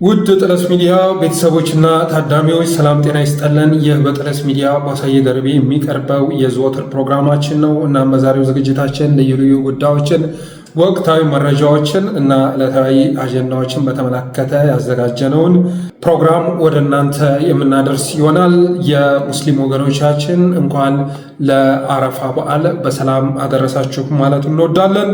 ውድ ጠለስ ሚዲያ ቤተሰቦችና ታዳሚዎች ሰላም ጤና ይስጠለን። ይህ በጠለስ ሚዲያ ባሳየ ደርቤ የሚቀርበው የዘወትር ፕሮግራማችን ነው። እናም በዛሬው ዝግጅታችን ልዩ ልዩ ጉዳዮችን፣ ወቅታዊ መረጃዎችን እና ዕለታዊ አጀንዳዎችን በተመለከተ ያዘጋጀነውን ፕሮግራም ወደ እናንተ የምናደርስ ይሆናል። የሙስሊም ወገኖቻችን እንኳን ለአረፋ በዓል በሰላም አደረሳችሁ ማለት እንወዳለን።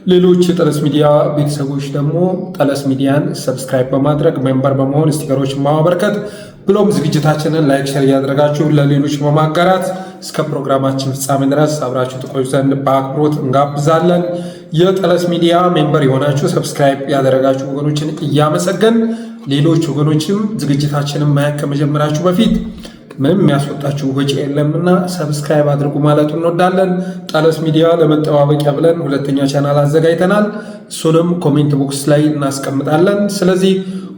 ሌሎች የጠለስ ሚዲያ ቤተሰቦች ደግሞ ጠለስ ሚዲያን ሰብስክራይብ በማድረግ ሜምበር በመሆን ስቲከሮችን በማበርከት ብሎም ዝግጅታችንን ላይክ፣ ሸር እያደረጋችሁ ለሌሎች በማጋራት እስከ ፕሮግራማችን ፍጻሜ ድረስ አብራችሁ ትቆዩ ዘንድ በአክብሮት እንጋብዛለን። የጠለስ ሚዲያ ሜምበር የሆናችሁ ሰብስክራይብ ያደረጋችሁ ወገኖችን እያመሰገን ሌሎች ወገኖችም ዝግጅታችንን ማየት ከመጀመራችሁ በፊት ምንም የሚያስወጣችሁ ወጪ የለምና ሰብስክራይብ አድርጉ ማለት እንወዳለን። ጠለስ ሚዲያ ለመጠባበቂያ ብለን ሁለተኛ ቻናል አዘጋጅተናል። እሱንም ኮሜንት ቦክስ ላይ እናስቀምጣለን። ስለዚህ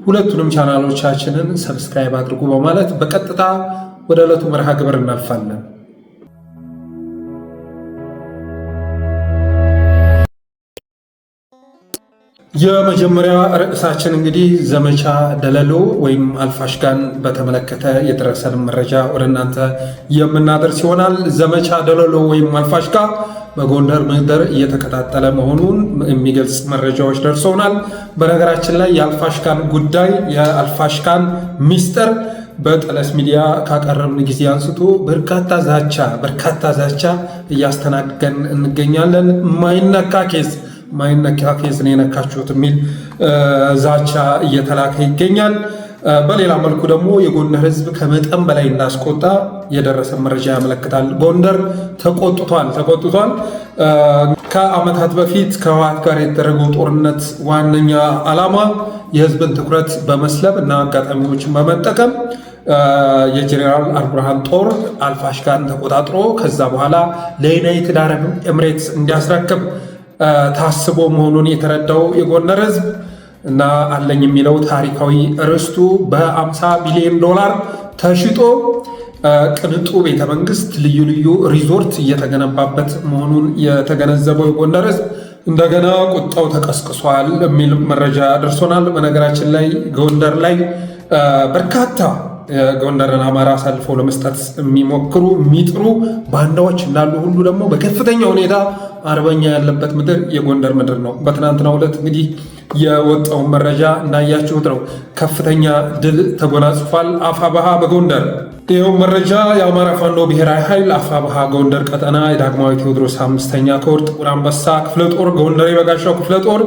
ሁለቱንም ቻናሎቻችንን ሰብስክራይብ አድርጉ በማለት በቀጥታ ወደ ዕለቱ መርሃ ግብር እናልፋለን። የመጀመሪያ ርዕሳችን እንግዲህ ዘመቻ ደለሎ ወይም አልፋሽጋን በተመለከተ የደረሰን መረጃ ወደ እናንተ የምናደርስ ይሆናል። ዘመቻ ደለሎ ወይም አልፋሽጋ በጎንደር ምድር እየተቀጣጠለ መሆኑን የሚገልጽ መረጃዎች ደርሰውናል። በነገራችን ላይ የአልፋሽጋን ጉዳይ የአልፋሽጋን ሚስጥር በጠለስ ሚዲያ ካቀረብን ጊዜ አንስቶ በርካታ ዛቻ እያስተናገን እንገኛለን። ማይነካ ኬዝ ነው የነካችሁት የሚል ዛቻ እየተላከ ይገኛል። በሌላ መልኩ ደግሞ የጎንደር ሕዝብ ከመጠን በላይ እንዳስቆጣ የደረሰ መረጃ ያመለክታል። ጎንደር ተቆጥቷል። ከዓመታት በፊት ከህወሓት ጋር የተደረገው ጦርነት ዋነኛ ዓላማ የህዝብን ትኩረት በመስለብ እና አጋጣሚዎችን በመጠቀም የጄኔራል አልቡርሃን ጦር አልፋሽጋን ተቆጣጥሮ ከዛ በኋላ ለዩናይትድ አረብ ኤምሬትስ እንዲያስረክብ ታስቦ መሆኑን የተረዳው የጎንደር ህዝብ እና አለኝ የሚለው ታሪካዊ ርስቱ በ50 ቢሊዮን ዶላር ተሽጦ ቅንጡ ቤተመንግስት፣ ልዩ ልዩ ሪዞርት እየተገነባበት መሆኑን የተገነዘበው የጎንደር ህዝብ እንደገና ቁጣው ተቀስቅሷል የሚል መረጃ ደርሶናል። በነገራችን ላይ ጎንደር ላይ በርካታ ጎንደርን አማራ አሳልፈው ለመስጠት የሚሞክሩ የሚጥሩ ባንዳዎች እንዳሉ ሁሉ ደግሞ በከፍተኛ ሁኔታ አርበኛ ያለበት ምድር የጎንደር ምድር ነው። በትናንትናው ዕለት እንግዲህ የወጣውን መረጃ እንዳያችሁት ነው። ከፍተኛ ድል ተጎናጽፏል አፋብኃ በጎንደር። ይኸው መረጃ የአማራ ፋኖ ብሔራዊ ኃይል አፋብኃ ጎንደር ቀጠና የዳግማዊ ቴዎድሮስ 5ኛ ኮር ጥቁር አንበሳ ክፍለ ጦር፣ ጎንደር የበጋሻው ክፍለ ጦር፣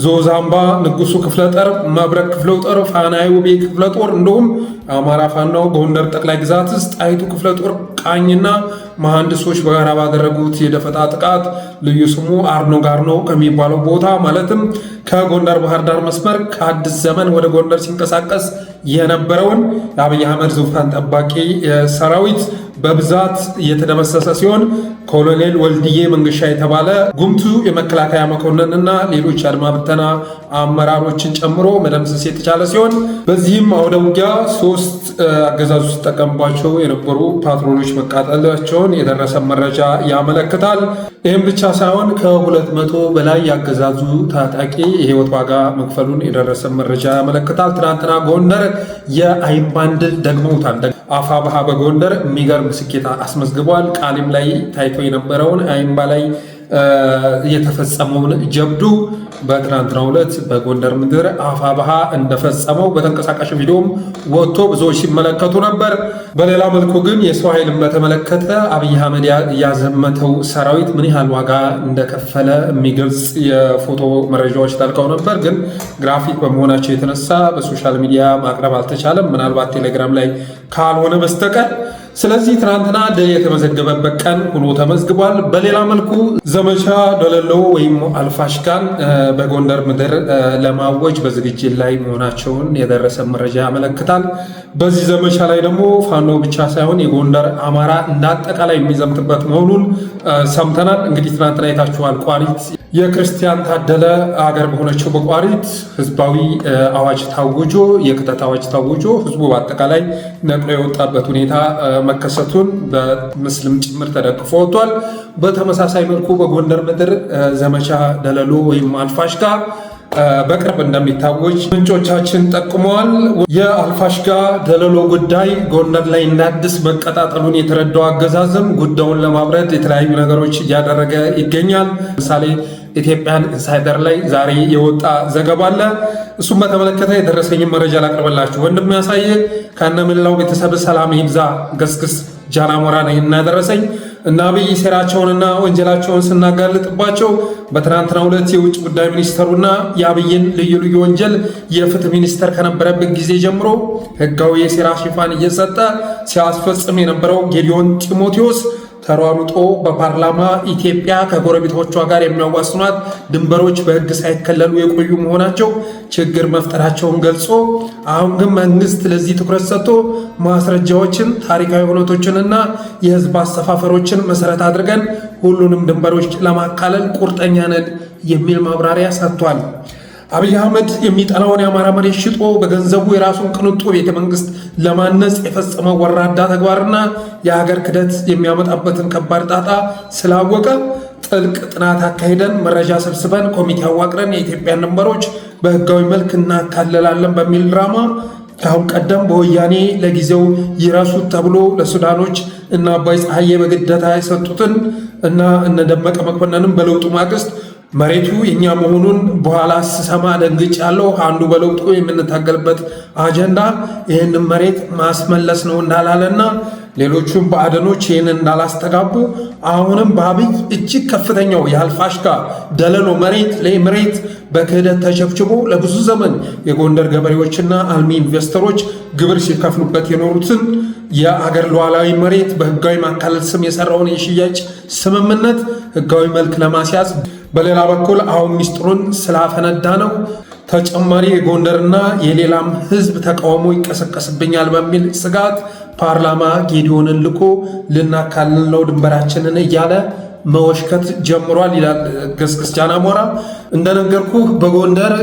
ዞዛምባ ንጉሱ ክፍለ ጦር፣ መብረቅ ክፍለ ጦር፣ ፋናይ ውቤ ክፍለ ጦር እንዲሁም አማራ ፋኖ ጎንደር ጠቅላይ ግዛት ውስጥ ጣይቱ ክፍለ ጦር ቃኝና መሐንዲሶች በጋራ ባደረጉት የደፈጣ ጥቃት ልዩ ስሙ አርኖ ጋርኖ ከሚባለው ቦታ ማለትም ከጎንደር ባህር ዳር መስመር ከአዲስ ዘመን ወደ ጎንደር ሲንቀሳቀስ የነበረውን የአብይ አህመድ ዙፋን ጠባቂ ሰራዊት በብዛት እየተደመሰሰ ሲሆን ኮሎኔል ወልድዬ መንገሻ የተባለ ጉምቱ የመከላከያ መኮንንና ሌሎች አድማ ብተና አመራሮችን ጨምሮ መደምሰስ የተቻለ ሲሆን በዚህም አውደ ውጊያ 3 አገዛዙ ሲጠቀምባቸው የነበሩ ፓትሮሎች መቃጠላቸውን የደረሰ መረጃ ያመለክታል። ይህም ብቻ ሳይሆን ከ200 በላይ ያገዛዙ ታጣቂ የህይወት ዋጋ መክፈሉን የደረሰ መረጃ ያመለክታል። ትናንትና ጎንደር የአይምባን ድል ደግመውታል። አፋብኃ በጎንደር የሚገርም ስኬት አስመዝግቧል። ቃሊም ላይ ታይቶ የነበረውን አይምባ ላይ የተፈጸመውን ጀብዱ በትናንትናው ዕለት በጎንደር ምድር አፋብኃ እንደፈጸመው በተንቀሳቃሽ ቪዲዮም ወጥቶ ብዙዎች ሲመለከቱ ነበር። በሌላ መልኩ ግን የሰው ኃይልን በተመለከተ አብይ አህመድ ያዘመተው ሰራዊት ምን ያህል ዋጋ እንደከፈለ የሚገልጽ የፎቶ መረጃዎች ተልከው ነበር። ግን ግራፊክ በመሆናቸው የተነሳ በሶሻል ሚዲያ ማቅረብ አልተቻለም፣ ምናልባት ቴሌግራም ላይ ካልሆነ በስተቀር። ስለዚህ ትናንትና ድል የተመዘገበበት ቀን ሆኖ ተመዝግቧል። በሌላ መልኩ ዘመቻ ደለሎ ወይም አልፋሽጋን በጎንደር ምድር ለማወጅ በዝግጅት ላይ መሆናቸውን የደረሰ መረጃ ያመለክታል። በዚህ ዘመቻ ላይ ደግሞ ፋኖ ብቻ ሳይሆን የጎንደር አማራ እንዳጠቃላይ የሚዘምትበት መሆኑን ሰምተናል። እንግዲህ ትናንትና አይታችኋል። ቋሪት የክርስቲያን ታደለ አገር በሆነችው በቋሪት ህዝባዊ አዋጅ ታውጆ የክተት አዋጅ ታውጆ ህዝቡ በአጠቃላይ ነቅሎ የወጣበት ሁኔታ መከሰቱን በምስልም ጭምር ተደግፎ ወጥቷል። በተመሳሳይ መልኩ በጎንደር ምድር ዘመቻ ደለሎ ወይም አልፋሽጋ በቅርብ እንደሚታወጅ ምንጮቻችን ጠቁመዋል። የአልፋሽጋ ደለሎ ጉዳይ ጎንደር ላይ እንደ አዲስ መቀጣጠሉን የተረዳው አገዛዝም ጉዳዩን ለማብረድ የተለያዩ ነገሮች እያደረገ ይገኛል። ለምሳሌ ኢትዮጵያን ኢንሳይደር ላይ ዛሬ የወጣ ዘገባ አለ። እሱም በተመለከተ የደረሰኝን መረጃ ላቅርብላችሁ። ወንድም ያሳየ ከነምላው ቤተሰብ ሰላም ይብዛ ገስግስ ጃናሞራ ነው እናደረሰኝ እና አብይ ሴራቸውንና ወንጀላቸውን ስናጋልጥባቸው በትናንትናው ዕለት የውጭ ጉዳይ ሚኒስተሩና የአብይን ልዩ ልዩ ወንጀል የፍትህ ሚኒስተር ከነበረበት ጊዜ ጀምሮ ህጋዊ የሴራ ሽፋን እየሰጠ ሲያስፈጽም የነበረው ጌዲዮን ጢሞቴዎስ ተሯሩጦ በፓርላማ ኢትዮጵያ ከጎረቤቶቿ ጋር የሚያዋስኗት ድንበሮች በህግ ሳይከለሉ የቆዩ መሆናቸው ችግር መፍጠራቸውን ገልጾ አሁን ግን መንግስት ለዚህ ትኩረት ሰጥቶ ማስረጃዎችን፣ ታሪካዊ ሁነቶችንና የህዝብ አሰፋፈሮችን መሰረት አድርገን ሁሉንም ድንበሮች ለማካለል ቁርጠኛ ነን የሚል ማብራሪያ ሰጥቷል። አብይ አህመድ የሚጠላውን የአማራ መሬት ሽጦ በገንዘቡ የራሱን ቅንጡ ቤተ መንግስት ለማነጽ የፈጸመው ወራዳ ተግባርና የሀገር ክደት የሚያመጣበትን ከባድ ጣጣ ስላወቀ ጥልቅ ጥናት አካሂደን መረጃ ሰብስበን ኮሚቴ አዋቅረን የኢትዮጵያን ድንበሮች በህጋዊ መልክ እናካለላለን በሚል ድራማ ከአሁን ቀደም በወያኔ ለጊዜው ይረሱት ተብሎ ለሱዳኖች እና አባይ ፀሐዬ በግደታ የሰጡትን እና እነ ደመቀ መኮንንም በለውጡ ማግስት መሬቱ የኛ መሆኑን በኋላ ስሰማ ደንግጭ ያለው አንዱ በለውጡ የምንታገልበት አጀንዳ ይህንን መሬት ማስመለስ ነው እንዳላለና ሌሎቹም በአደኖች ይህንን እንዳላስተጋቡ አሁንም በአብይ እጅግ ከፍተኛው የአልፋሽጋ ደለሎ መሬት በክህደት ተቸብችቦ ለብዙ ዘመን የጎንደር ገበሬዎችና አልሚ ኢንቨስተሮች ግብር ሲከፍሉበት የኖሩትን የአገር ሉዓላዊ መሬት በህጋዊ ማካለል ስም የሰራውን የሽያጭ ስምምነት ህጋዊ መልክ ለማስያዝ በሌላ በኩል አሁን ሚስጥሩን ስላፈነዳ ነው ተጨማሪ የጎንደርና የሌላም ህዝብ ተቃውሞ ይቀሰቀስብኛል በሚል ስጋት ፓርላማ ጌዲዮንን ልኮ ልናካልለው ድንበራችንን እያለ መወሽከት ጀምሯል ይላል ገስግስ ጃናሞራ። እንደነገርኩህ በጎንደር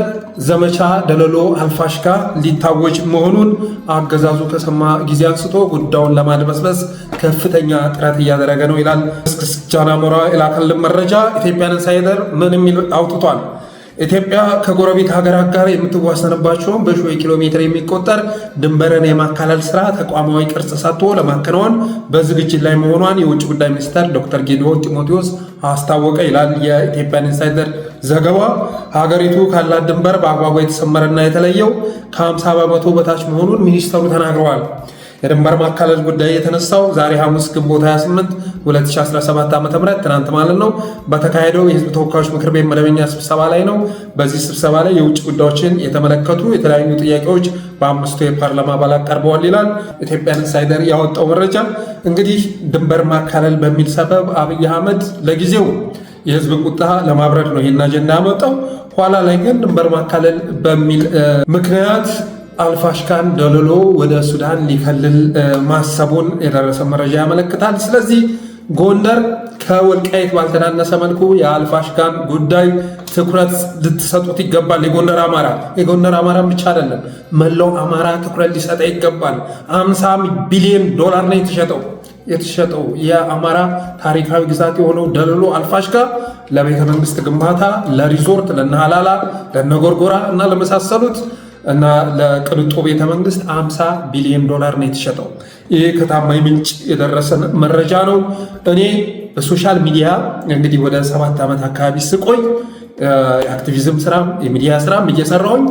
ዘመቻ ደለሎ አልፋሽጋ ሊታወጅ መሆኑን አገዛዙ ከሰማ ጊዜ አንስቶ ጉዳዩን ለማድበስበስ ከፍተኛ ጥረት እያደረገ ነው ይላል ገስግስ ጃናሞራ። የላከልን መረጃ ኢትዮጵያን ኢንሳይደር ምን የሚል አውጥቷል። ኢትዮጵያ ከጎረቤት ሀገራት ጋር የምትዋሰንባቸውን በሺህ ኪሎ ሜትር የሚቆጠር ድንበርን የማካለል ስራ ተቋማዊ ቅርጽ ሰጥቶ ለማከናወን በዝግጅት ላይ መሆኗን የውጭ ጉዳይ ሚኒስትር ዶክተር ጌዲዮን ጢሞቴዎስ አስታወቀ ይላል የኢትዮጵያን ኢንሳይደር ዘገባ። ሀገሪቱ ካላት ድንበር በአግባቡ የተሰመረና የተለየው ከ50 በመቶ በታች መሆኑን ሚኒስተሩ ተናግረዋል። የድንበር ማካለል ጉዳይ የተነሳው ዛሬ ሐሙስ ግንቦት 28 2017 ዓ.ም ትናንት ማለት ነው በተካሄደው የህዝብ ተወካዮች ምክር ቤት መደበኛ ስብሰባ ላይ ነው። በዚህ ስብሰባ ላይ የውጭ ጉዳዮችን የተመለከቱ የተለያዩ ጥያቄዎች በአምስቱ የፓርላማ አባላት ቀርበዋል ይላል ኢትዮጵያን ኢንሳይደር ያወጣው መረጃ። እንግዲህ ድንበር ማካለል በሚል ሰበብ አብይ አህመድ ለጊዜው የህዝብን ቁጣ ለማብረድ ነው ይህን አጀንዳ ያመጣው። ኋላ ላይ ግን ድንበር ማካለል በሚል ምክንያት አልፋሽጋን ደልሎ ወደ ሱዳን ሊከልል ማሰቡን የደረሰ መረጃ ያመለክታል። ስለዚህ ጎንደር ከወልቃይት ባልተናነሰ መልኩ የአልፋሽጋን ጉዳይ ትኩረት ልትሰጡት ይገባል። የጎንደር አማራ ብቻ አይደለም፣ መላው አማራ ትኩረት ሊሰጠ ይገባል። 50 ቢሊዮን ዶላር ነው የተሸጠው የአማራ ታሪካዊ ግዛት የሆነው ደለሎ አልፋሽጋ ለቤተ መንግስት ግንባታ፣ ለሪዞርት፣ ለነሃላላ፣ ለነጎርጎራ እና ለመሳሰሉት እና ለቅንጦ ቤተ መንግስት 50 ቢሊዮን ዶላር ነው የተሸጠው። ይህ ከታማኝ ምንጭ የደረሰን መረጃ ነው። እኔ በሶሻል ሚዲያ እንግዲህ ወደ 7 ዓመት አካባቢ ስቆይ የአክቲቪዝም ስራ የሚዲያ ስራም እየሰራሁኝ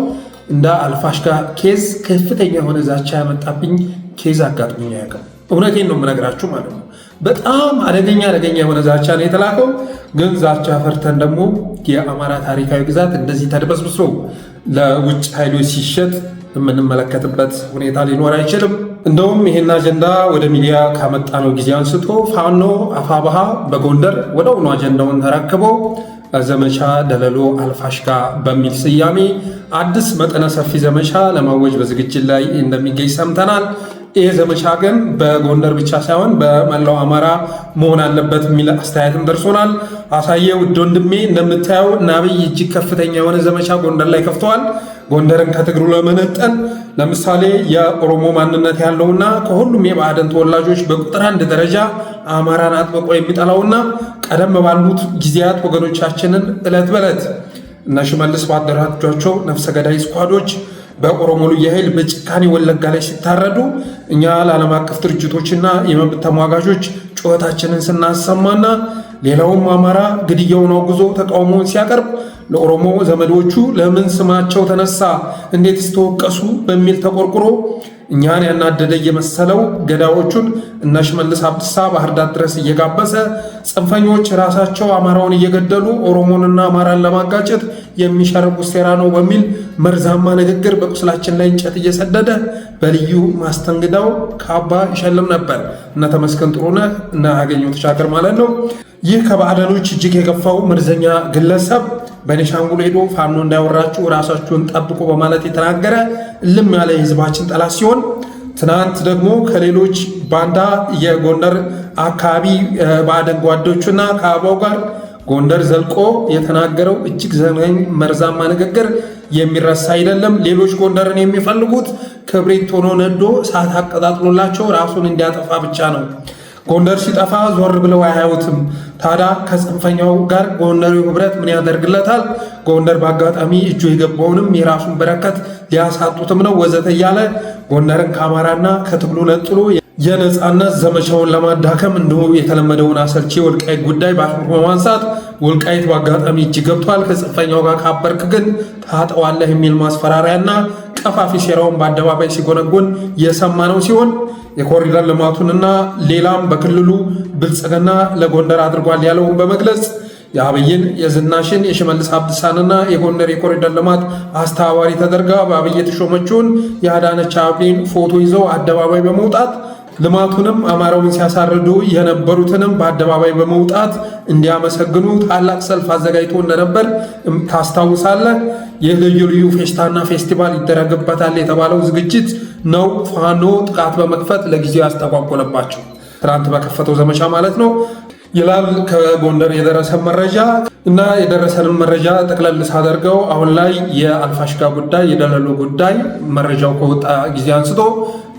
እንደ አልፋሽጋ ኬዝ ከፍተኛ የሆነ ዛቻ ያመጣብኝ ኬዝ አጋጥሞኝ አያውቅም። እውነቴን ነው የምነግራችሁ ማለት ነው። በጣም አደገኛ የሆነ ዛቻ ነው የተላከው። ግን ዛቻ ፈርተን ደግሞ የአማራ ታሪካዊ ግዛት እንደዚህ ተድበስብሶ ለውጭ ኃይሎች ሲሸጥ የምንመለከትበት ሁኔታ ሊኖር አይችልም። እንደውም ይሄን አጀንዳ ወደ ሚዲያ ካመጣነው ጊዜ አንስቶ ፋኖ አፋብሃ በጎንደር ወደውኑ አጀንዳውን ተረክቦ ዘመቻ ደለሎ አልፋሽጋ በሚል ስያሜ አዲስ መጠነ ሰፊ ዘመቻ ለማወጅ በዝግጅት ላይ እንደሚገኝ ሰምተናል። ይህ ዘመቻ ግን በጎንደር ብቻ ሳይሆን በመላው አማራ መሆን አለበት የሚል አስተያየትም ደርሶናል። አሳየ ውድ ወንድሜ፣ እንደምታየው እና አብይ እጅግ ከፍተኛ የሆነ ዘመቻ ጎንደር ላይ ከፍተዋል። ጎንደርን ከትግሩ ለመነጠል ለምሳሌ የኦሮሞ ማንነት ያለውና ከሁሉም የባዕደን ተወላጆች በቁጥር 1 ደረጃ አማራን አጥብቆ የሚጠላውና ቀደም ባሉት ጊዜያት ወገኖቻችንን ዕለት በዕለት እና ሽመልስ ባደራጇቸው ነፍሰ ገዳይ ስኳዶች በኦሮሞ ልዩ ኃይል በጭካኔ ወለጋ ላይ ሲታረዱ እኛ ለዓለም አቀፍ ድርጅቶችና የመብት ተሟጋቾች ጩኸታችንን ስናሰማና ሌላውም አማራ ግድያውን አውግዞ ተቃውሞውን ሲያቀርብ ለኦሮሞ ዘመዶቹ ለምን ስማቸው ተነሳ እንዴት ስተወቀሱ በሚል ተቆርቁሮ እኛን ያናደደ የመሰለው ገዳዮቹን እነ ሽመልስ አብዲሳ ባህር ዳር ድረስ እየጋበሰ ጽንፈኞች ራሳቸው አማራውን እየገደሉ ኦሮሞንና አማራን ለማጋጨት የሚሸርቡት ሴራ ነው በሚል መርዛማ ንግግር በቁስላችን ላይ እንጨት እየሰደደ በልዩ ማስተንግዳው ካባ ይሸልም ነበር። እነ ተመስገን ጥሩነህ እና አገኘሁ ተሻገር ማለት ነው። ይህ ከባዕዳኖች እጅግ የከፋው መርዘኛ ግለሰብ በቤኒሻንጉል ሄዶ ፋኖ እንዳይወራችሁ ራሳችሁን ጠብቁ በማለት የተናገረ እልም ያለ የህዝባችን ጠላት ሲሆን ትናንት ደግሞ ከሌሎች ባንዳ የጎንደር አካባቢ ባዕዳን ጓዶቹና ከአበባው ጋር ጎንደር ዘልቆ የተናገረው እጅግ ዘግናኝ መርዛማ ንግግር የሚረሳ አይደለም። ሌሎች ጎንደርን የሚፈልጉት ክብሪት ሆኖ ነዶ እሳት አቀጣጥሎላቸው ራሱን እንዲያጠፋ ብቻ ነው። ጎንደር ሲጠፋ ዞር ብለው አያዩትም። ታዲያ ከጽንፈኛው ጋር ጎንደሬው ህብረት ምን ያደርግለታል? ጎንደር በአጋጣሚ እጁ የገባውንም የራሱን በረከት ሊያሳጡትም ነው ወዘተ እያለ ጎንደርን ከአማራና ከትግሉ ነጥሎ የነፃነት ዘመቻውን ለማዳከም እንዲሁ የተለመደውን አሰልቺ ወልቃይት ጉዳይ በአፍሮ በማንሳት ወልቃይት በአጋጣሚ እጅ ገብቷል፣ ከጽንፈኛው ጋር ካበርክ ግን ታጠዋለህ የሚል ማስፈራሪያና ቀፋፊ ሴራውን በአደባባይ ሲጎነጎን የሰማነው ሲሆን የኮሪደር ልማቱንና ሌላም በክልሉ ብልጽግና ለጎንደር አድርጓል ያለውን በመግለጽ የአብይን የዝናሽን የሽመልስ አብዲሳንና የጎንደር የኮሪደር ልማት አስተባባሪ ተደርጋ በአብይ የተሾመችውን የአዳነች አቤቤን ፎቶ ይዘው አደባባይ በመውጣት ልማቱንም አማራውን ሲያሳርዱ የነበሩትንም በአደባባይ በመውጣት እንዲያመሰግኑ ታላቅ ሰልፍ አዘጋጅቶ እንደነበር ታስታውሳለህ። ይህ ልዩ ልዩ ፌስታና ፌስቲቫል ይደረግበታል የተባለው ዝግጅት ነው ፋኖ ጥቃት በመክፈት ለጊዜው ያስተጓጎለባቸው ትናንት በከፈተው ዘመቻ ማለት ነው ይላል ከጎንደር የደረሰ መረጃ። እና የደረሰንን መረጃ ጠቅለል ሳደርገው አሁን ላይ የአልፋሽጋ ጉዳይ የደለሎ ጉዳይ መረጃው ከወጣ ጊዜ አንስቶ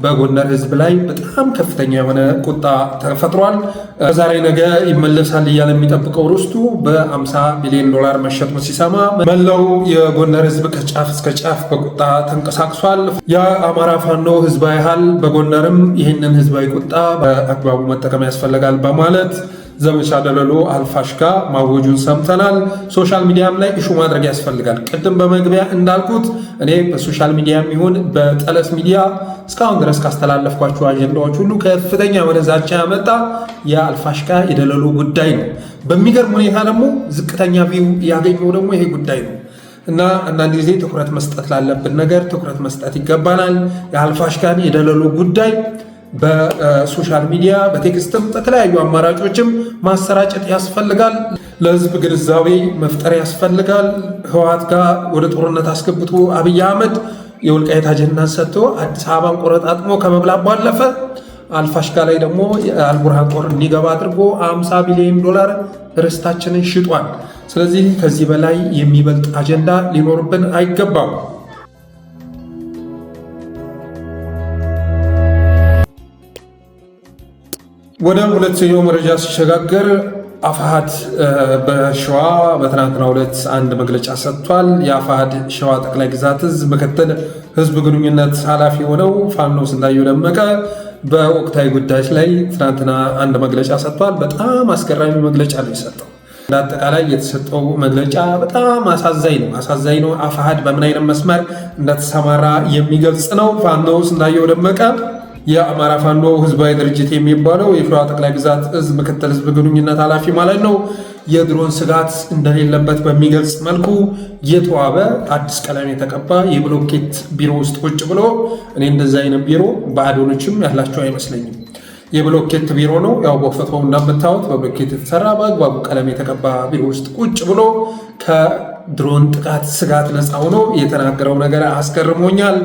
በጎንደር ህዝብ ላይ በጣም ከፍተኛ የሆነ ቁጣ ተፈጥሯል። ዛሬ ነገ ይመለሳል እያለ የሚጠብቀው ርስቱ በ50 ቢሊዮን ዶላር መሸጡ ሲሰማ መላው የጎንደር ህዝብ ከጫፍ እስከ ጫፍ በቁጣ ተንቀሳቅሷል። የአማራ ፋኖ ህዝባዊ ኃይል በጎንደርም ይህንን ህዝባዊ ቁጣ በአግባቡ መጠቀም ያስፈልጋል በማለት ዘመቻ ደለሎ አልፋሽጋ ማወጁን ሰምተናል። ሶሻል ሚዲያም ላይ ኢሹ ማድረግ ያስፈልጋል። ቅድም በመግቢያ እንዳልኩት እኔ በሶሻል ሚዲያም ይሁን በጠለስ ሚዲያ እስካሁን ድረስ ካስተላለፍኳቸው አጀንዳዎች ሁሉ ከፍተኛ ወደ ዛቻ ያመጣ የአልፋሽጋ የደለሎ ጉዳይ ነው። በሚገርም ሁኔታ ደግሞ ዝቅተኛ ቪው ያገኘው ደግሞ ይሄ ጉዳይ ነው እና አንዳንድ ጊዜ ትኩረት መስጠት ላለብን ነገር ትኩረት መስጠት ይገባናል። የአልፋሽጋን የደለሎ ጉዳይ በሶሻል ሚዲያ በቴክስትም በተለያዩ አማራጮችም ማሰራጨት ያስፈልጋል። ለህዝብ ግንዛቤ መፍጠር ያስፈልጋል። ህወሓት ጋር ወደ ጦርነት አስገብቶ አብይ አህመድ የወልቃይት አጀንዳን ሰጥቶ አዲስ አበባን ቆረጣጥሞ ከመብላት ባለፈ አልፋሽጋ ላይ ደግሞ የአልቡርሃን ጦር እንዲገባ አድርጎ 50 ቢሊዮን ዶላር ርስታችንን ሽጧል። ስለዚህ ከዚህ በላይ የሚበልጥ አጀንዳ ሊኖርብን አይገባም። ወደ ሁለተኛው መረጃ ሲሸጋገር አፋሕድ በሸዋ በትናንትናው ዕለት አንድ መግለጫ ሰጥቷል። የአፋሕድ ሸዋ ጠቅላይ ግዛት እዝ ምክትል ህዝብ ግንኙነት ኃላፊ ሆነው ፋኖ ስንታየሁ ደመቀ በወቅታዊ ጉዳዮች ላይ ትናንትና አንድ መግለጫ ሰጥቷል። በጣም አስገራሚ መግለጫ ነው የሰጠው። በአጠቃላይ የተሰጠው መግለጫ በጣም አሳዛኝ ነው። አፋሕድ በምን አይነት መስመር እንደተሰማራ የሚገልጽ ነው። ፋኖ ስንታየሁ ደመቀ የአማራ ፋኖ ህዝባዊ ድርጅት የሚባለው የሸዋ ጠቅላይ ግዛት እዝ ምክትል ህዝብ ግንኙነት ኃላፊ ማለት ነው የድሮን ስጋት እንደሌለበት በሚገልጽ መልኩ የተዋበ አዲስ ቀለም የተቀባ የብሎኬት ቢሮ ውስጥ ቁጭ ብሎ እኔ እንደዛ አይነት ቢሮ ባዕዶኖችም ያላቸው አይመስለኝም። የብሎኬት ቢሮ ነው። ያው በፎቶው እንደምታዩት በብሎኬት የተሰራ በአግባቡ ቀለም የተቀባ ቢሮ ውስጥ ቁጭ ብሎ ከድሮን ጥቃት ስጋት ነፃ ሆኖ የተናገረው ነገር አስገርሞኛል።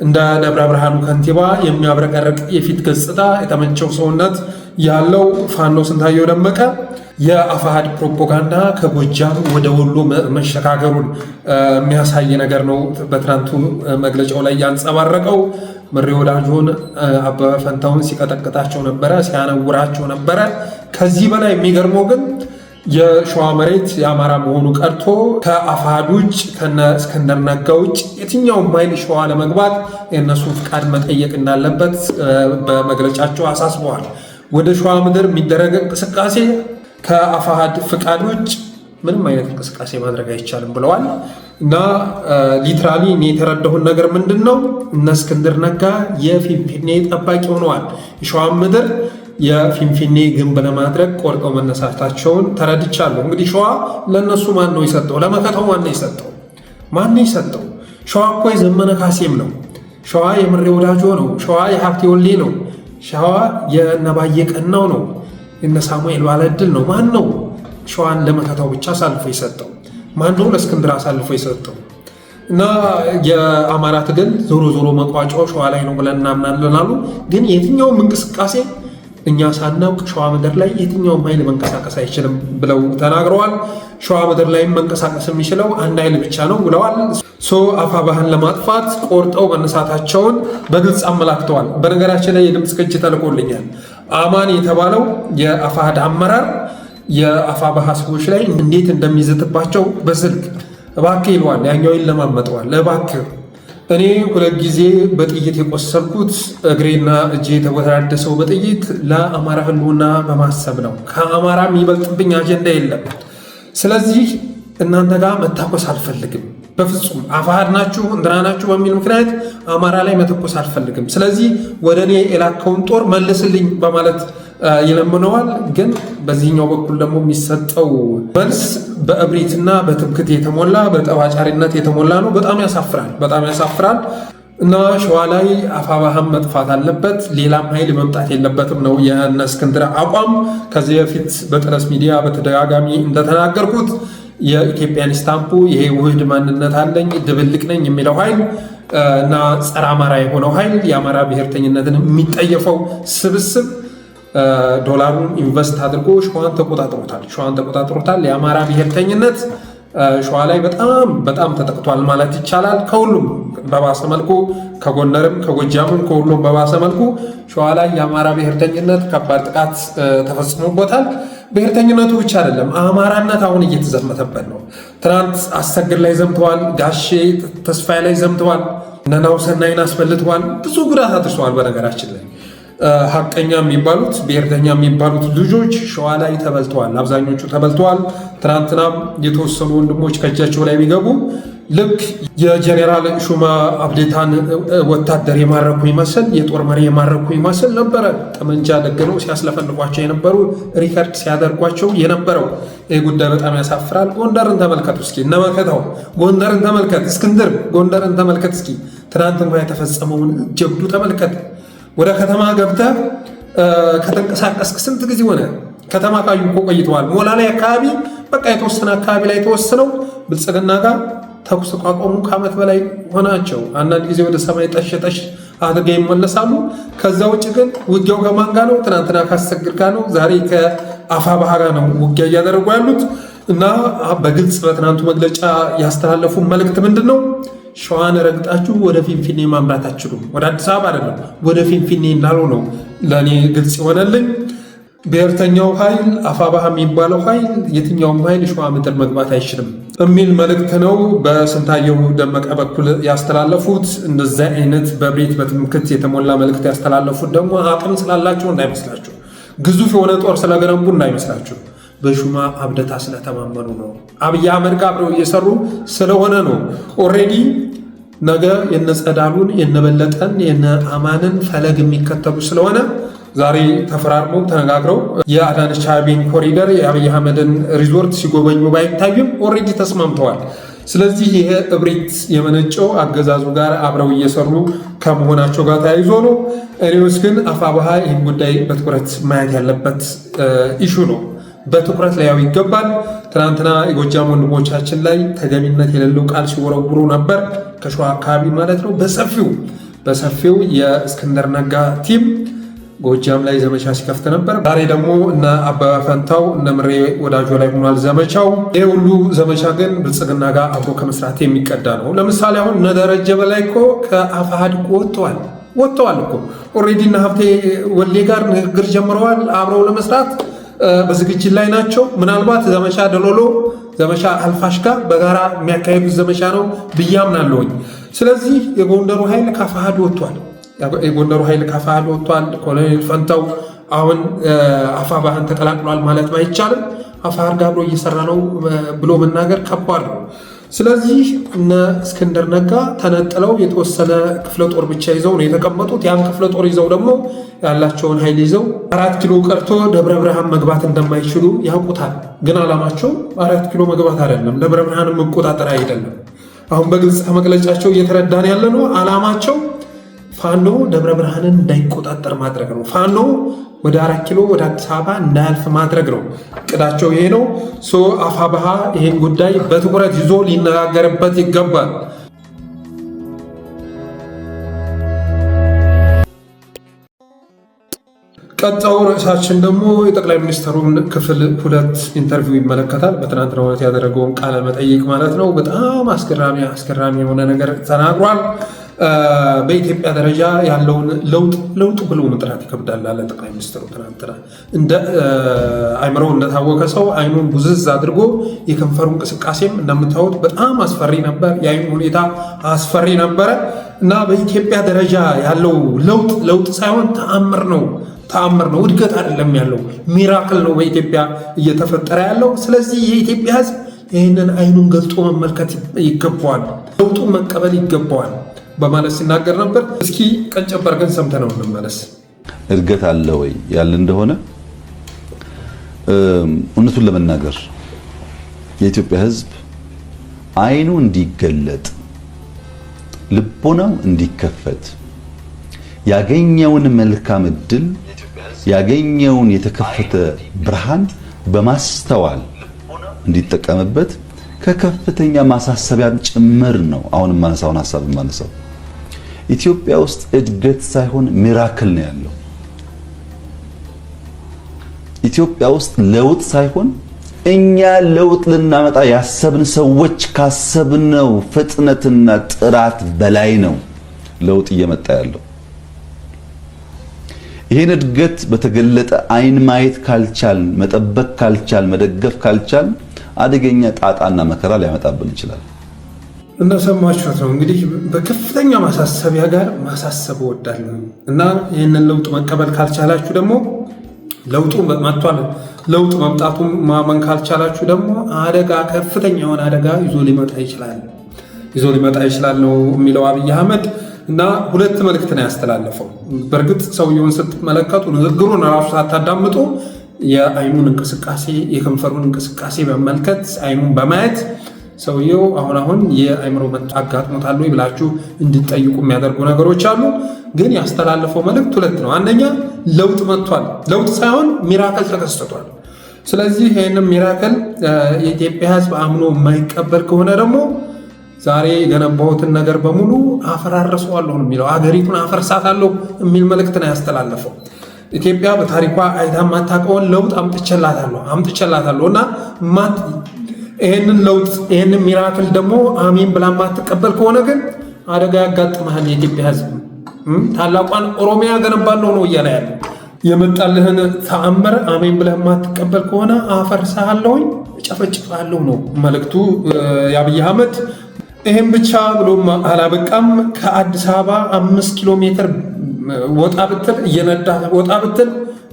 እንደ ደብረ ብርሃኑ ከንቲባ የሚያብረቀርቅ የፊት ገጽታ፣ የተመቸው ሰውነት ያለው ፋኖ ስንታየሁ ደመቀ የአፋሕድ ፕሮፓጋንዳ ከጎጃም ወደ ወሎ መሸጋገሩን የሚያሳይ ነገር ነው በትናንቱ መግለጫው ላይ ያንጸባረቀው። ምሬ ወዳጆን አበበ ፈንታውን ሲቀጠቅጣቸው ነበረ፣ ሲያነውራቸው ነበረ። ከዚህ በላይ የሚገርመው ግን የሸዋ መሬት የአማራ መሆኑ ቀርቶ ከአፋሕድ ውጭ ከነ እስክንድር ነጋ ውጭ የትኛውም ኃይል ሸዋ ለመግባት የእነሱን ፍቃድ መጠየቅ እንዳለበት በመግለጫቸው አሳስበዋል። ወደ ሸዋ ምድር የሚደረግ እንቅስቃሴ ከአፋሕድ ፍቃድ ውጭ ምንም አይነት እንቅስቃሴ ማድረግ አይቻልም ብለዋል። እና ሊትራሊ እኔ የተረዳሁን ነገር ምንድን ነው? እነ እስክንድር ነጋ የፊንፊኔ ጠባቂ ሆነዋል። የሸዋ ምድር የፊንፊኔ ግንብ ለማድረግ ቆርጠው መነሳታቸውን ተረድቻለሁ። እንግዲህ ሸዋ ለእነሱ ማን ነው የሰጠው? ለመከተው ማን ነው የሰጠው? ማን ነው የሰጠው? ሸዋ እኮ የዘመነ ካሴም ነው። ሸዋ የምሬ ወዳጆ ነው። ሸዋ የሀብቴ ወልዴ ነው። ሸዋ የነባየ ቀናው ነው። የነ ሳሙኤል ባለድል ነው። ማን ነው ሸዋን ለመከታው ብቻ አሳልፎ የሰጠው? ማን ነው ለእስክንድር አሳልፎ የሰጠው? እና የአማራ ትግል ዞሮ ዞሮ መቋጫው ሸዋ ላይ ነው ብለን እናምናለን አሉ። ግን የትኛውም እንቅስቃሴ እኛ ሳናውቅ ሸዋ ምድር ላይ የትኛውም ኃይል መንቀሳቀስ አይችልም ብለው ተናግረዋል። ሸዋ ምድር ላይ መንቀሳቀስ የሚችለው አንድ ኃይል ብቻ ነው ብለዋል። አፋብኃን ለማጥፋት ቆርጠው መነሳታቸውን በግልጽ አመላክተዋል። በነገራችን ላይ የድምፅ ቅጅ ተልኮልኛል። አማን የተባለው የአፋሕድ አመራር የአፋብኃ ሰዎች ላይ እንዴት እንደሚዘትባቸው በስልክ እባክህ ይለዋል። ያኛው ይለማመጠዋል። እባክህ እኔ 2 ጊዜ በጥይት የቆሰልኩት እግሬና እጄ የተወራደሰው በጥይት ለአማራ ሕልውና በማሰብ ነው። ከአማራ የሚበልጥብኝ አጀንዳ የለም። ስለዚህ እናንተ ጋር መታኮስ አልፈልግም። በፍጹም አፋሕድ ናችሁ እንትና ናችሁ በሚል ምክንያት አማራ ላይ መተኮስ አልፈልግም። ስለዚህ ወደ እኔ የላከውን ጦር መልስልኝ በማለት ይለምነዋል። ግን በዚህኛው በኩል ደግሞ የሚሰጠው መልስ በእብሪትና በትምክት የተሞላ በጠባጫሪነት የተሞላ ነው። በጣም ያሳፍራል፣ በጣም ያሳፍራል። እና ሸዋ ላይ አፋብኃን መጥፋት አለበት፣ ሌላም ኃይል መምጣት የለበትም ነው የእነ እስክንድር አቋም። ከዚህ በፊት በጠለስ ሚዲያ በተደጋጋሚ እንደተናገርኩት የኢትዮጵያን ስታምፑ ይሄ ውህድ ማንነት አለኝ ድብልቅ ነኝ የሚለው ኃይል እና ጸረ አማራ የሆነው ኃይል የአማራ ብሔርተኝነትን የሚጠየፈው ስብስብ ዶላሩን ኢንቨስት አድርጎ ሸዋን ተቆጣጥሮታል። የአማራ ብሔርተኝነት ሸዋ ላይ በጣም ተጠቅቷል ማለት ይቻላል። ከሁሉም በባሰ መልኩ ከጎንደርም ከጎጃምም ከሁሉም በባሰ መልኩ ሸዋ ላይ የአማራ ብሔርተኝነት ከባድ ጥቃት ተፈጽሞበታል። ብሔርተኝነቱ ብቻ አይደለም፣ አማራነት አሁን እየተዘመተበት ነው። ትናንት አሰግድ ላይ ዘምተዋል፣ ጋሼ ተስፋዬ ላይ ዘምተዋል፣ ነናውሰናይን አስበልተዋል፣ ብዙ ጉዳት አድርሰዋል። በነገራችን ላይ ሀቀኛ የሚባሉት ብሔርተኛ የሚባሉት ልጆች ሸዋ ላይ ተበልተዋል፣ አብዛኞቹ ተበልተዋል። ትናንትናም የተወሰኑ ወንድሞች ከእጃቸው ላይ ቢገቡ ልክ የጀኔራል ሹማ አብዴታን ወታደር የማረኩ ይመስል የጦር መሪ የማረኩ ይመስል ነበረ። ጠመንጃ ደግነው ሲያስለፈልጓቸው የነበሩ ሪከርድ ሲያደርጓቸው የነበረው ይህ ጉዳይ በጣም ያሳፍራል። ጎንደርን ተመልከቱ እስኪ፣ እነመከታው ጎንደርን ተመልከት፣ እስክንድር ጎንደርን ተመልከት እስኪ፣ ትናንት እንኳ የተፈጸመውን ጀብዱ ተመልከት። ወደ ከተማ ገብተህ ከተንቀሳቀስክ ስንት ጊዜ ሆነ? ከተማ ካዩ እኮ ቆይተዋል። ሞላሌ አካባቢ በቃ የተወሰነ አካባቢ ላይ ተወስነው ብልጽግና ጋር ተኩስ ካቆሙ ከዓመት በላይ ሆናቸው። አንዳንድ ጊዜ ወደ ሰማይ ጠሽ አድርገው ይመለሳሉ። ከዛ ውጭ ግን ውጊያው ከማን ጋር ነው? ትናንትና ካሰግድ ጋር ነው። ዛሬ ከአፋብኃ ጋር ነው ውጊያ እያደረጉ ያሉት እና በግልጽ በትናንቱ መግለጫ ያስተላለፉ መልእክት ምንድን ነው? ሸዋን ረግጣችሁ ወደ ፊንፊኔ ማምራት አትችሉም። ወደ አዲስ አበባ አይደለም ወደ ፊንፊኔ እንዳሉ ነው ለእኔ ግልጽ ይሆነልኝ። ብሔርተኛው ኃይል አፋብኃ የሚባለው ኃይል የትኛውም ኃይል ሸዋ ምድር መግባት አይችልም የሚል መልእክት ነው በስንታየሁ ደመቀ በኩል ያስተላለፉት። እንደዚህ አይነት በብሬት በትምክህት የተሞላ መልእክት ያስተላለፉት ደግሞ አቅም ስላላቸው እንዳይመስላችሁ፣ ግዙፍ የሆነ ጦር ስለገነቡ እንዳይመስላችሁ፣ በሹማ አብደታ ስለተማመኑ ነው። አብይ አህመድ ጋር አብረው እየሰሩ ስለሆነ ነው። ኦልሬዲ ነገ የነ ጸዳሉን የነ በለጠን የነ አማንን ፈለግ የሚከተሉ ስለሆነ ዛሬ ተፈራርመው ተነጋግረው የአዳነች አቤቤን ኮሪደር የአብይ አህመድን ሪዞርት ሲጎበኙ ባይታዩም ኦልሬዲ ተስማምተዋል። ስለዚህ ይሄ እብሪት የመነጨው አገዛዙ ጋር አብረው እየሰሩ ከመሆናቸው ጋር ተያይዞ ነው። እኔውስ ግን አፋብኃ ይህን ጉዳይ በትኩረት ማየት ያለበት ኢሹ ነው። በትኩረት ሊያዩ ይገባል። ትናንትና የጎጃም ወንድሞቻችን ላይ ተገቢነት የሌለው ቃል ሲወረውሩ ነበር፣ ከሸዋ አካባቢ ማለት ነው። በሰፊው የእስክንድር ነጋ ቲም ጎጃም ላይ ዘመቻ ሲከፍት ነበር። ዛሬ ደግሞ እነ አበበ ፈንታው እነ ምሬ ወዳጆ ላይ ሆኗል ዘመቻው። ይህ ሁሉ ዘመቻ ግን ብልጽግና ጋር አብሮ ከመስራት የሚቀዳ ነው። ለምሳሌ አሁን እነ ደረጀ በላይ እኮ ከአፋሕድ እኮ ወጥተዋል እኮ ኦልሬዲ እነ ሀብቴ ወልዴ ጋር ንግግር ጀምረዋል አብረው ለመስራት በዝግጅት ላይ ናቸው። ምናልባት ዘመቻ ደሎሎ፣ ዘመቻ አልፋሽጋ በጋራ የሚያካሄዱት ዘመቻ ነው ብዬ አምናለሁኝ። ስለዚህ የጎንደሩ ኃይል ከአፋሕድ ወጥቷል። ኮሎኔል ፈንታው አሁን አፋብኃን ተቀላቅሏል ማለት ባይቻልም አፋሕድ ጋር አብሮ እየሰራ ነው ብሎ መናገር ከባድ ነው። ስለዚህ እነ እስክንድር ነጋ ተነጥለው የተወሰነ ክፍለ ጦር ብቻ ይዘው ነው የተቀመጡት። ያን ክፍለ ጦር ይዘው ደግሞ ያላቸውን ኃይል ይዘው 4 ኪሎ ቀርቶ ደብረ ብርሃን መግባት እንደማይችሉ ያውቁታል። ግን ዓላማቸው 4 ኪሎ መግባት አይደለም፣ ደብረ ብርሃንን መቆጣጠር አይደለም። አሁን በግልጽ ከመግለጫቸው እየተረዳን ያለ ነው። ዓላማቸው ፋኖ ደብረ ብርሃንን እንዳይቆጣጠር ማድረግ ነው። ፋኖ ወደ 4 ኪሎ ወደ አዲስ አበባ እንዳያልፍ ማድረግ ነው። እቅዳቸው ይሄ ነው። አፋብኃ ይህን ጉዳይ በትኩረት ይዞ ሊነጋገርበት ይገባል። ቀጣዩ ርዕሳችን ደግሞ የጠቅላይ ሚኒስትሩን ክፍል 2 ኢንተርቪው ይመለከታል። በትናንትናው ዕለት ያደረገውን ቃለ መጠይቅ ማለት ነው። በጣም አስገራሚ የሆነ ነገር ተናግሯል። በኢትዮጵያ ደረጃ ያለውን ለውጥ ብሎ መጥራት ይከብዳል አለ ጠቅላይ ሚኒስትሩ ትናንትና። እንደ አይምሮው እንደታወቀ ሰው አይኑን ቡዝዝ አድርጎ የከንፈሩ እንቅስቃሴም እንደምታዩት በጣም አስፈሪ ነበር። የአይኑ ሁኔታ አስፈሪ ነበረ እና በኢትዮጵያ ደረጃ ያለው ለውጥ ሳይሆን ተአምር ነው። እድገት አይደለም ያለው፣ ሚራክል ነው በኢትዮጵያ እየተፈጠረ ያለው። ስለዚህ የኢትዮጵያ ሕዝብ ይህንን አይኑን ገልጦ መመልከት ይገባዋል፣ ለውጡን መቀበል ይገባዋል በማለት ሲናገር ነበር። እስኪ ቀንጨብ አድርገን ሰምተነው እንመለስ። እድገት አለ ወይ ያለ እንደሆነ እውነቱን ለመናገር የኢትዮጵያ ሕዝብ አይኑ እንዲገለጥ ልቦናው እንዲከፈት ያገኘውን መልካም እድል ያገኘውን የተከፈተ ብርሃን በማስተዋል እንዲጠቀምበት ከከፍተኛ ማሳሰቢያም ጭምር ነው። አሁን ማነሳውን ሐሳብ ማነሳው ኢትዮጵያ ውስጥ እድገት ሳይሆን ሚራክል ነው ያለው። ኢትዮጵያ ውስጥ ለውጥ ሳይሆን እኛ ለውጥ ልናመጣ ያሰብን ሰዎች ካሰብነው ፍጥነትና ጥራት በላይ ነው ለውጥ እየመጣ ያለው። ይሄን እድገት በተገለጠ አይን ማየት ካልቻል፣ መጠበቅ ካልቻል፣ መደገፍ ካልቻል አደገኛ ጣጣና መከራ ሊያመጣብን ይችላል። እንደሰማችሁት ነው እንግዲህ በከፍተኛ ማሳሰቢያ ጋር ማሳሰብ እወዳለሁ እና ይህንን ለውጥ መቀበል ካልቻላችሁ ደግሞ ለውጡ መጥቷል፣ ለውጥ መምጣቱን ማመን ካልቻላችሁ ደግሞ አደጋ፣ ከፍተኛ የሆነ አደጋ ይዞ ሊመጣ ይችላል ነው የሚለው አብይ አህመድ። እና 2 መልእክት ነው ያስተላለፈው። በእርግጥ ሰውየውን ስትመለከቱ ንግግሩን ራሱ ሳታዳምጡ የአይኑን እንቅስቃሴ የከንፈሩን እንቅስቃሴ በመመልከት አይኑን በማየት ሰውየው አሁን የአይምሮ አጋጥሞታል ወይ ብላችሁ እንድትጠይቁ የሚያደርጉ ነገሮች አሉ። ግን ያስተላለፈው መልእክት 2 ነው። አንደኛ ለውጥ መጥቷል፣ ለውጥ ሳይሆን ሚራክል ተከስቷል። ስለዚህ ይህንም ሚራክል የኢትዮጵያ ሕዝብ አምኖ የማይቀበል ከሆነ ደግሞ ዛሬ የገነባሁትን ነገር በሙሉ አፈራርሰዋለሁ ነው የሚለው። አገሪቱን አፈርሳታለሁ የሚል መልእክት ነው ያስተላለፈው። ኢትዮጵያ በታሪኳ አይታ የማታውቀውን ለውጥ አምጥቼላታለሁ እና ይህንን ለውጥ ይህንን ሚራክል ደግሞ አሜን ብላ የማትቀበል ከሆነ ግን አደጋ ያጋጥመሃል። የኢትዮጵያ ሕዝብ ታላቋን ኦሮሚያ ገነባለሁ ነው እያለ ያለ። የመጣልህን ተአምር አሜን ብለህ የማትቀበል ከሆነ አፈርሳለሁኝ፣ እጨፈጭፋለሁ ነው መልእክቱ የአብይ አህመድ። ይህም ብቻ ብሎም አላበቃም። ከአዲስ አበባ 5 ኪሎ ሜትር ወጣ ብትል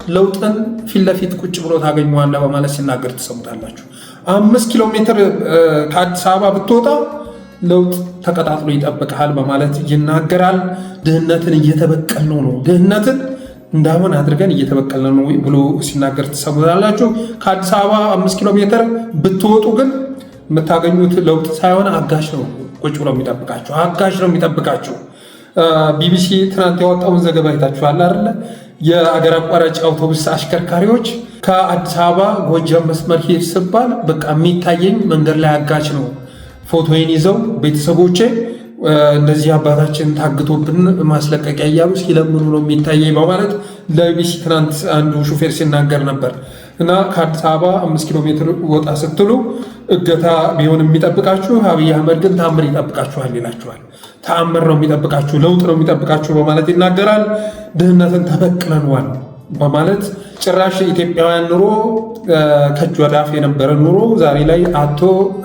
ለውጥን ፊት ለፊት ቁጭ ብሎ ታገኘዋለህ በማለት ሲናገር ትሰሙታላችሁ። 5 ኪሎ ሜትር ከአዲስ አበባ ብትወጣ ለውጥ ተቀጣጥሎ ይጠብቅሃል በማለት ይናገራል። ድህነትን እየተበቀልነው ነው፣ ድህነትን እንዳሁን አድርገን እየተበቀልነው ነው ብሎ ሲናገር ትሰሙታላችሁ። ከአዲስ አበባ 5 ኪሎ ሜትር ብትወጡ ግን የምታገኙት ለውጥ ሳይሆን አጋሽ ነው ቁጭ ብሎ የሚጠብቃችሁ። ቢቢሲ ትናንት ያወጣውን ዘገባ አይታችኋል አይደለ? የአገር አቋራጭ አውቶቡስ አሽከርካሪዎች ከአዲስ አበባ ጎጃም መስመር ሄድ ስባል በቃ የሚታየኝ መንገድ ላይ አጋች ነው፣ ፎቶዬን ይዘው ቤተሰቦቼ እንደዚህ አባታችን ታግቶብን ማስለቀቂያ እያሉ ሲለምኑ ነው የሚታየኝ በማለት ለቢቢሲ ትናንት አንዱ ሹፌር ሲናገር ነበር። እና ከአዲስ አበባ 5 ኪሎ ሜትር ወጣ ስትሉ እገታ ቢሆን የሚጠብቃችሁ፣ አብይ አህመድ ግን ተአምር ይጠብቃችኋል ይላችኋል። ተአምር ነው የሚጠብቃችሁ፣ ለውጥ ነው የሚጠብቃችሁ በማለት ይናገራል። ድህነትን ተበቅለነዋል በማለት ጭራሽ ኢትዮጵያውያን ኑሮ ከእጅ ወደ አፍ የነበረ ኑሮ ዛሬ ላይ አቶ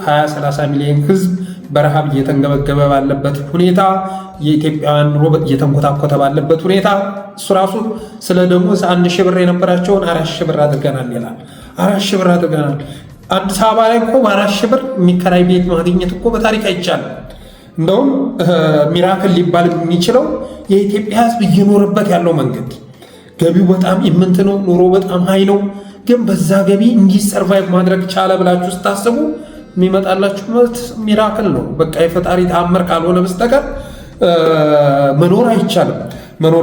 20-30 ሚሊዮን ህዝብ በረሃብ እየተንገበገበ ባለበት ሁኔታ የኢትዮጵያውያን ኑሮ እየተንኮታኮተ ባለበት ሁኔታ እሱ ራሱ ስለ ደሞዝ 1000 ብር የነበራቸውን 4000 ብር አድርገናል ይላል። 4000 ብር አድርገናል። አዲስ አበባ ላይ እኮ በ4000 ብር የሚከራይ ቤት ማግኘት እኮ በታሪክ አይቻልም። እንደውም ሚራክል ሊባል የሚችለው የኢትዮጵያ ህዝብ እየኖርበት ያለው መንገድ ገቢው በጣም ኢምንት ነው፣ ኑሮ በጣም ሀይ ነው። ግን በዛ ገቢ እንዲህ ሰርቫይቭ ማድረግ ቻለ ብላችሁ ስታስቡ የሚመጣላችሁ መልስ ሚራክል ነው። በቃ የፈጣሪ ተአምር ካልሆነ በስተቀር መኖር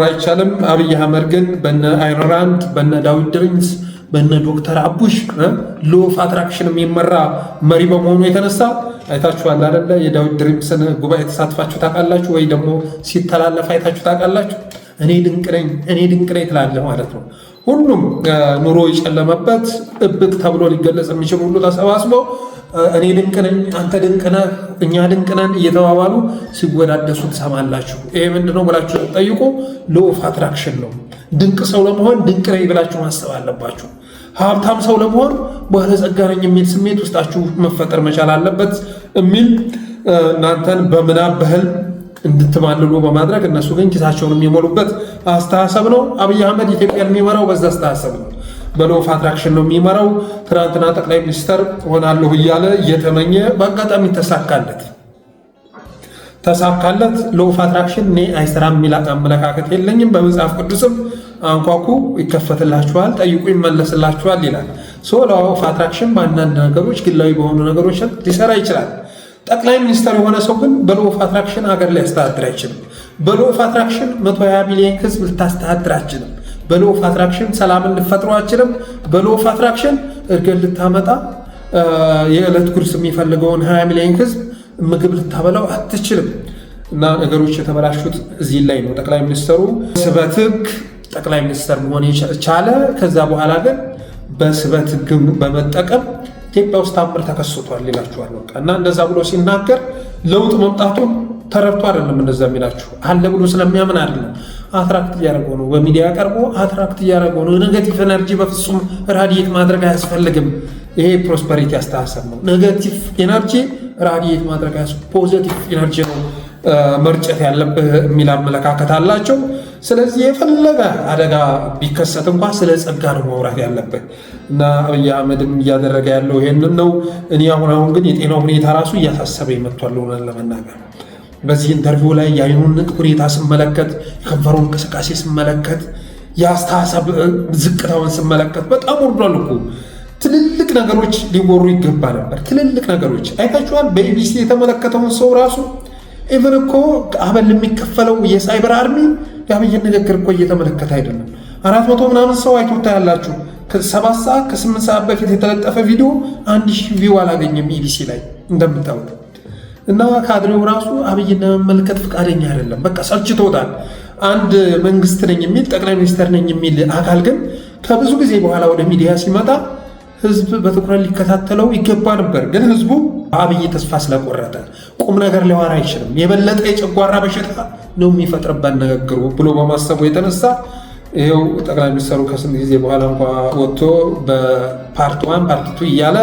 አይቻልም። አብይ አህመድ ግን በነ አይኖራንድ በነ ዳዊት ድሪምስ በነ ዶክተር አቡሽ ሎ ኦፍ አትራክሽን የሚመራ መሪ በመሆኑ የተነሳ አይታችኋል አይደለ? የዳዊት ድሪምስን ጉባኤ ተሳትፋችሁ ታውቃላችሁ ወይ? ደግሞ ሲተላለፍ አይታችሁ ታውቃላችሁ? እኔ ድንቅ ነኝ ትላለህ ማለት ነው። ሁሉም ኑሮ የጨለመበት እብቅ ተብሎ ሊገለጽ የሚችል ሁሉ ተሰባስቦ እኔ ድንቅ ነኝ፣ አንተ ድንቅ ነህ፣ እኛ ድንቅ ነን እየተባባሉ ሲወዳደሱ ትሰማላችሁ። ይሄ ምንድነው ብላችሁ ጠይቁ። ሎ ኦፍ አትራክሽን ነው። ድንቅ ሰው ለመሆን ድንቅ ነኝ ብላችሁ ማሰብ አለባችሁ። ሀብታም ሰው ለመሆን ባለጸጋ ነኝ የሚል ስሜት ውስጣችሁ መፈጠር መቻል አለበት የሚል እናንተን በምናብ በህልም እንድትማልሉ በማድረግ እነሱ ግን ኪሳቸውን የሚሞሉበት አስተሳሰብ ነው። አብይ አህመድ ኢትዮጵያን የሚመራው በዛ አስተሳሰብ ነው። በሎ ኦፍ አትራክሽን ነው የሚመራው። ትናንትና ጠቅላይ ሚኒስተር ሆናለሁ እያለ እየተመኘ በአጋጣሚ ተሳካለት። ሎ ኦፍ አትራክሽን እኔ አይሰራም የሚል አመለካከት የለኝም። በመጽሐፍ ቅዱስም አንኳኩ ይከፈትላችኋል፣ ጠይቁ ይመለስላችኋል ይላል። ሎ ኦፍ አትራክሽን በአንዳንድ ነገሮች ግላዊ በሆኑ ነገሮች ሊሰራ ይችላል። ጠቅላይ ሚኒስተር የሆነ ሰው ግን በሎ ኦፍ አትራክሽን ሀገር ሊያስተዳድር አይችልም። በሎ ኦፍ አትራክሽን 120 ሚሊዮን ህዝብ ልታስተዳድር አይችልም። በሎ ኦፍ አትራክሽን ሰላምን ልፈጥሮ አይችልም። በሎ ኦፍ አትራክሽን እርገን ልታመጣ የዕለት ጉርስ የሚፈልገውን 20 ሚሊዮን ህዝብ ምግብ ልታበላው አትችልም። እና ነገሮች የተበላሹት እዚህ ላይ ነው። ጠቅላይ ሚኒስተሩ ስበት ህግ ጠቅላይ ሚኒስተር መሆን የቻለ ከዛ በኋላ ግን በስበት ህግ በመጠቀም ኢትዮጵያ ውስጥ ታምር ተከስቷል ይላችኋል። በቃ እና እንደዛ ብሎ ሲናገር ለውጥ መምጣቱን ተረድቶ አይደለም እንደዛ የሚላችሁ፣ አለ ብሎ ስለሚያምን አይደለም። አትራክት እያደረገው ነው። በሚዲያ ቀርቦ አትራክት እያደረገው ነው። ኔጌቲቭ ኤነርጂ በፍጹም ራዲየት ማድረግ አያስፈልግም። ይሄ ፕሮስፐሪቲ አስተሳሰብ ነው። ኔጌቲቭ ኤነርጂ ራዲየት ማድረግ ፖዚቲቭ ኤነርጂ ነው መርጨት ያለብህ የሚል አመለካከት አላቸው። ስለዚህ የፈለገ አደጋ ቢከሰት እንኳን ስለ ጸጋ ነው ማውራት ያለብህ እና አብይ አህመድም እያደረገ ያለው ይሄንን ነው። እኔ አሁን ግን የጤናው ሁኔታ ራሱ እያሳሰበኝ መጥቷል ሆነን ለመናገር። በዚህ ኢንተርቪው ላይ የአይኑን ሁኔታ ስመለከት፣ የከንፈሩን እንቅስቃሴ ስመለከት፣ የአስተሳሰብ ዝቅታውን ስመለከት በጣም ወርዷል እኮ። ትልልቅ ነገሮች ሊወሩ ይገባ ነበር። ትልልቅ ነገሮች አይታችኋል። በኢቢሲ የተመለከተውን ሰው ራሱ ኢቨን እኮ አበል የሚከፈለው የሳይበር አርሚ የአብይን ንግግር እኮ እየተመለከተ አይደለም። 400 ምናምን ሰው አይቶታ ያላችሁ ከ7 ሰዓት ከ8 ሰዓት በፊት የተለጠፈ ቪዲዮ 1000 ቪው አላገኘም ኢቢሲ ላይ እንደምታውቁ። እና ካድሬው ራሱ አብይን ለመመልከት ፈቃደኛ አይደለም። በቃ ሰልችቶታል። አንድ መንግስት ነኝ የሚል ጠቅላይ ሚኒስተር ነኝ የሚል አካል ግን ከብዙ ጊዜ በኋላ ወደ ሚዲያ ሲመጣ ህዝብ በትኩረት ሊከታተለው ይገባ ነበር። ግን ህዝቡ አብይ ተስፋ ስለቆረጠ ቁም ነገር ሊያወራ አይችልም፣ የበለጠ የጨጓራ በሽታ ነው የሚፈጥርበት ንግግሩ ብሎ በማሰቡ የተነሳ ይሄው ጠቅላይ ሚኒስትሩ ከስንት ጊዜ በኋላ እንኳ ወጥቶ በፓርት 1 ፓርት 2 እያለ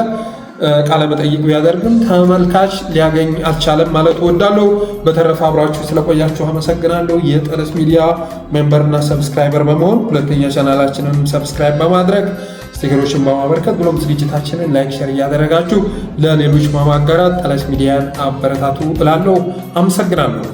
ቃለ መጠይቅ ቢያደርግም ተመልካች ሊያገኝ አልቻለም ማለት እወዳለሁ። በተረፈ አብራችሁ ስለቆያችሁ አመሰግናለሁ። የጠለስ ሚዲያ ሜምበርና ሰብስክራይበር በመሆን ሁለተኛ ቻናላችንን ሰብስክራይብ በማድረግ ስቲከሮችን በማበርከት ብሎም ዝግጅታችንን ላይክ፣ ሼር እያደረጋችሁ ለሌሎች በማጋራት ጠለስ ሚዲያን አበረታቱ እላለሁ። አመሰግናለሁ።